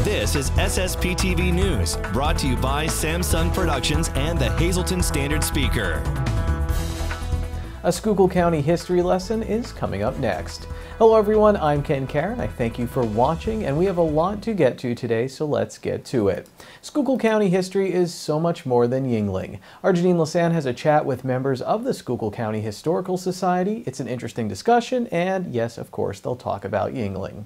This is SSPTV News, brought to you by Samsung Productions and the Hazleton Standard Speaker. A Schuylkill County history lesson is coming up next. Hello everyone, I'm Ken Karen. I thank you for watching, and we have a lot to get to today, so let's get to it. Schuylkill County history is so much more than Yuengling. Our Janine Lasan has a chat with members of the Schuylkill County Historical Society. It's an interesting discussion, and yes, of course, they'll talk about Yuengling.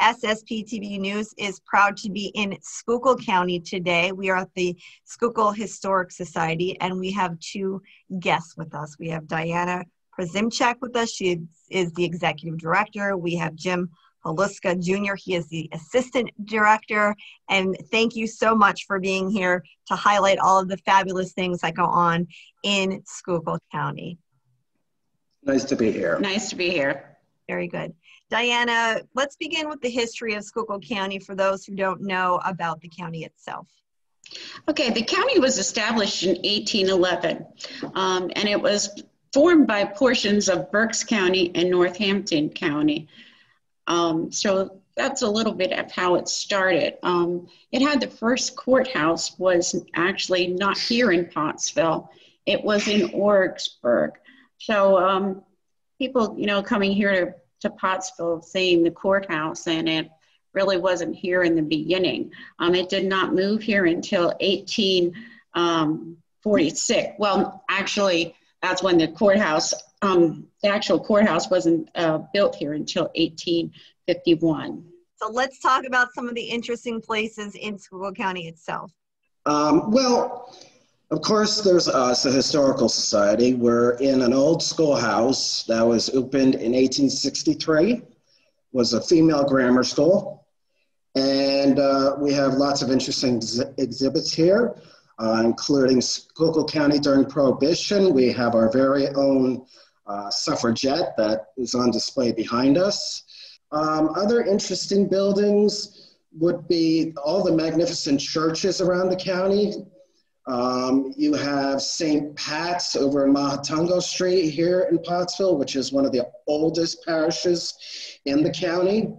SSPTV News is proud to be in Schuylkill County today. We are at the Schuylkill Historic Society, and we have two guests with us. We have Diana Przymczak with us. She is the executive director. We have Jim Paluska Jr. He is the assistant director. And thank you so much for being here to highlight all of the fabulous things that go on in Schuylkill County. Nice to be here. Nice to be here. Very good. Diana, let's begin with the history of Schuylkill County for those who don't know about the county itself. Okay, the county was established in 1811, and it was formed by portions of Berks County and Northampton County. So that's a little bit of how it started. It had the first courthouse was actually not here in Pottsville. It was in Orricksburg. So people, coming here to Pottsville, seeing the courthouse, and it really wasn't here in the beginning. It did not move here until 1846. Well, actually, that's when the courthouse, the actual courthouse wasn't built here until 1851. So let's talk about some of the interesting places in Schuylkill County itself. Well, of course, there's us, the Historical Society. We're in an old schoolhouse that was opened in 1863. Was a female grammar school. And we have lots of interesting exhibits here, including Schuylkill County during Prohibition. We have our very own suffragette that is on display behind us. Other interesting buildings would be all the magnificent churches around the county. You have St. Pat's over in Mahatungo Street here in Pottsville, which is one of the oldest parishes in the county.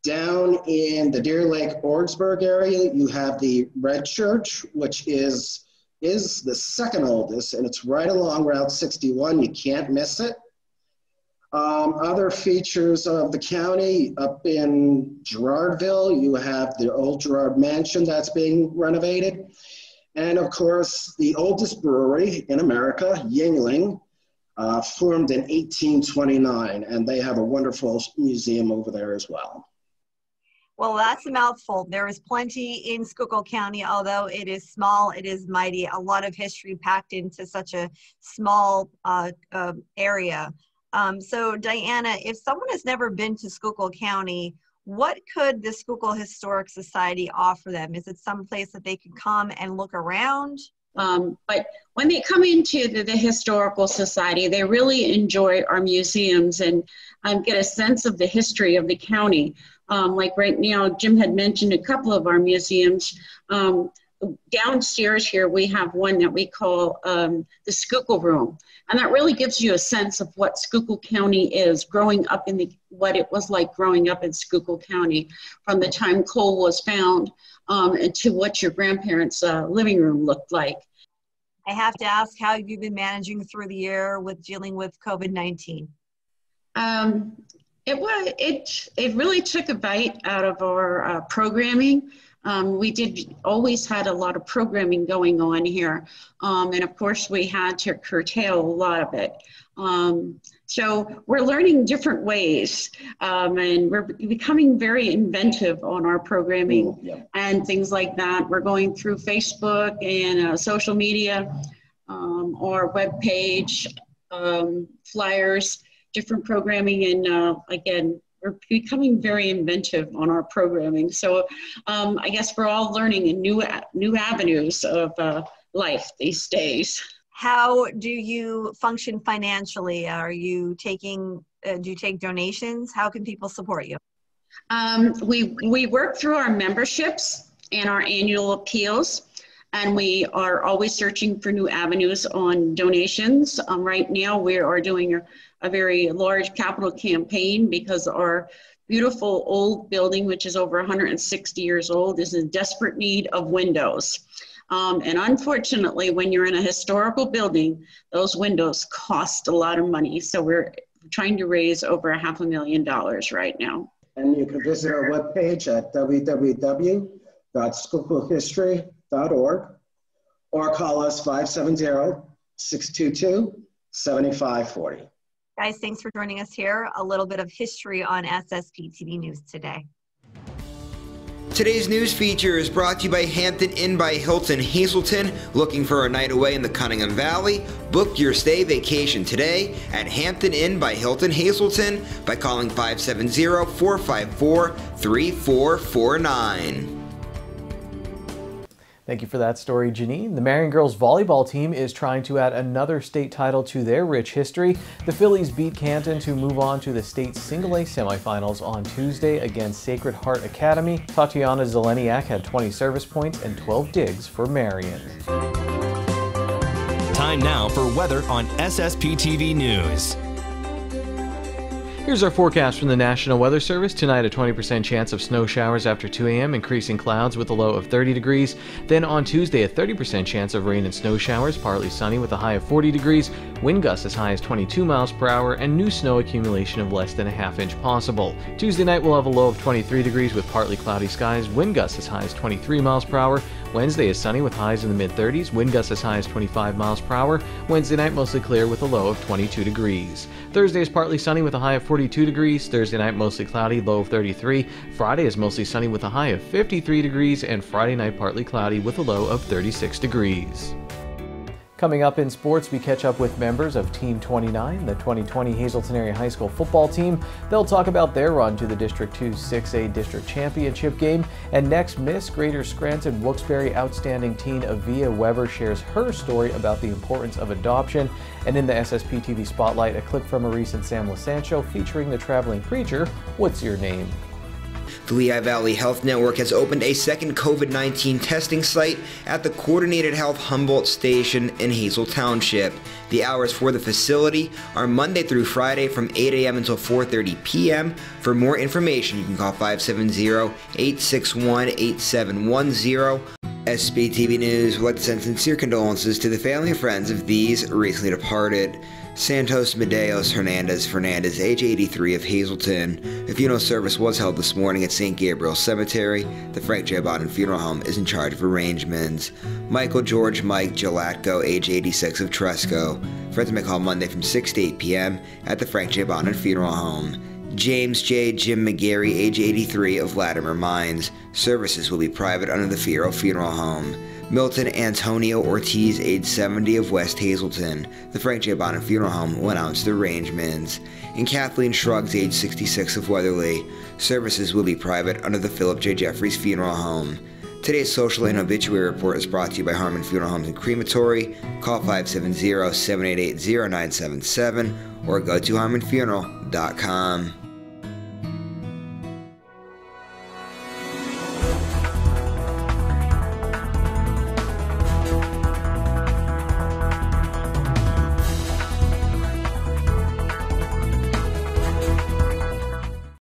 Down in the Deer Lake, Orricksburg area, you have the Red Church, which is the second oldest, and it's right along Route 61. You can't miss it. Other features of the county, up in Girardville, you have the old Girard Mansion that's being renovated. And of course, the oldest brewery in America, Yuengling, formed in 1829, and they have a wonderful museum over there as well. Well, that's a mouthful. There is plenty in Schuylkill County, although it is small, it is mighty. A lot of history packed into such a small area. So Diana, if someone has never been to Schuylkill County, what could the Schuylkill Historic Society offer them? Is it some place that they could come and look around? But when they come into the Historical Society, they really enjoy our museums and get a sense of the history of the county. Like right now, Jim had mentioned a couple of our museums. Downstairs here, we have one that we call the Schuylkill Room. And that really gives you a sense of what Schuylkill County is growing up in what it was like growing up in Schuylkill County from the time coal was found and to what your grandparents' living room looked like. I have to ask, how have you been managing through the year with dealing with COVID-19? It really took a bite out of our programming. We always had a lot of programming going on here. And of course we had to curtail a lot of it. So we're learning different ways and we're becoming very inventive on our programming and things like that. We're going through Facebook and social media, our webpage, flyers, different programming, and again, we're becoming very inventive on our programming. So I guess we're all learning in new avenues of life these days. How do you function financially? Are you taking Do you take donations? How can people support you? We work through our memberships and our annual appeals, and we are always searching for new avenues on donations. Right now, we are doing a very large capital campaign because our beautiful old building, which is over 160 years old, is in desperate need of windows. And unfortunately, when you're in a historical building, those windows cost a lot of money. So we're trying to raise over $500,000 right now. And you can visit our webpage at www.schuylkillhistory.org or call us 570-622-7540. Guys, thanks for joining us here. A little bit of history on SSPTV News today. Today's news feature is brought to you by Hampton Inn by Hilton Hazleton. Looking for a night away in the Cunningham Valley? Book your stay vacation today at Hampton Inn by Hilton Hazleton by calling 570-454-3449. Thank you for that story, Janine. The Marion girls volleyball team is trying to add another state title to their rich history. The Phillies beat Canton to move on to the state single-A semifinals on Tuesday against Sacred Heart Academy. Tatiana Zeleniak had 20 service points and 12 digs for Marion. Time now for weather on SSPTV News. Here's our forecast from the National Weather Service. Tonight, a 20% chance of snow showers after 2 a.m., increasing clouds with a low of 30 degrees. Then on Tuesday, a 30% chance of rain and snow showers, partly sunny with a high of 40 degrees, wind gusts as high as 22 miles per hour, and new snow accumulation of less than a half inch possible. Tuesday night, we'll have a low of 23 degrees with partly cloudy skies, wind gusts as high as 23 miles per hour. Wednesday is sunny with highs in the mid-30s, wind gusts as high as 25 miles per hour. Wednesday night, mostly clear with a low of 22 degrees. Thursday is partly sunny with a high of 42 degrees. Thursday night, mostly cloudy, low of 33. Friday is mostly sunny with a high of 53 degrees, and Friday night, partly cloudy with a low of 36 degrees. Coming up in sports, we catch up with members of Team 29, the 2020 Hazleton Area High School football team. They'll talk about their run to the District 2 6A District Championship game. And next, Miss Greater Scranton Wilkes-Barre outstanding teen Avia Weber shares her story about the importance of adoption. And in the SSPTV Spotlight, a clip from a recent Sam LaSancho featuring the traveling preacher, What's Your Name? The Lehigh Valley Health Network has opened a second COVID-19 testing site at the Coordinated Health Humboldt Station in Hazel Township. The hours for the facility are Monday through Friday from 8 a.m. until 4:30 p.m. For more information, you can call 570-861-8710. SSPTV News would like to send sincere condolences to the family and friends of these recently departed. Santos Medeos Fernandez, age 83, of Hazleton. A funeral service was held this morning at St. Gabriel's Cemetery. The Frank J. Bodden Funeral Home is in charge of arrangements. Michael George Mike Gelatko, age 86, of Tresco. Friends may call Monday from 6 to 8 p.m. at the Frank J. Bodden Funeral Home. James J. Jim McGarry, age 83, of Latimer Mines. Services will be private under the Fierro Funeral Home. Milton Antonio Ortiz, age 70, of West Hazleton. The Frank J. Bodden Funeral Home will announce the arrangements. And Kathleen Shrugs, age 66, of Weatherly. Services will be private under the Philip J. Jeffries Funeral Home. Today's social and obituary report is brought to you by Harmon Funeral Homes and Crematory. Call 570-788-0977 or go to harmonfuneral.com.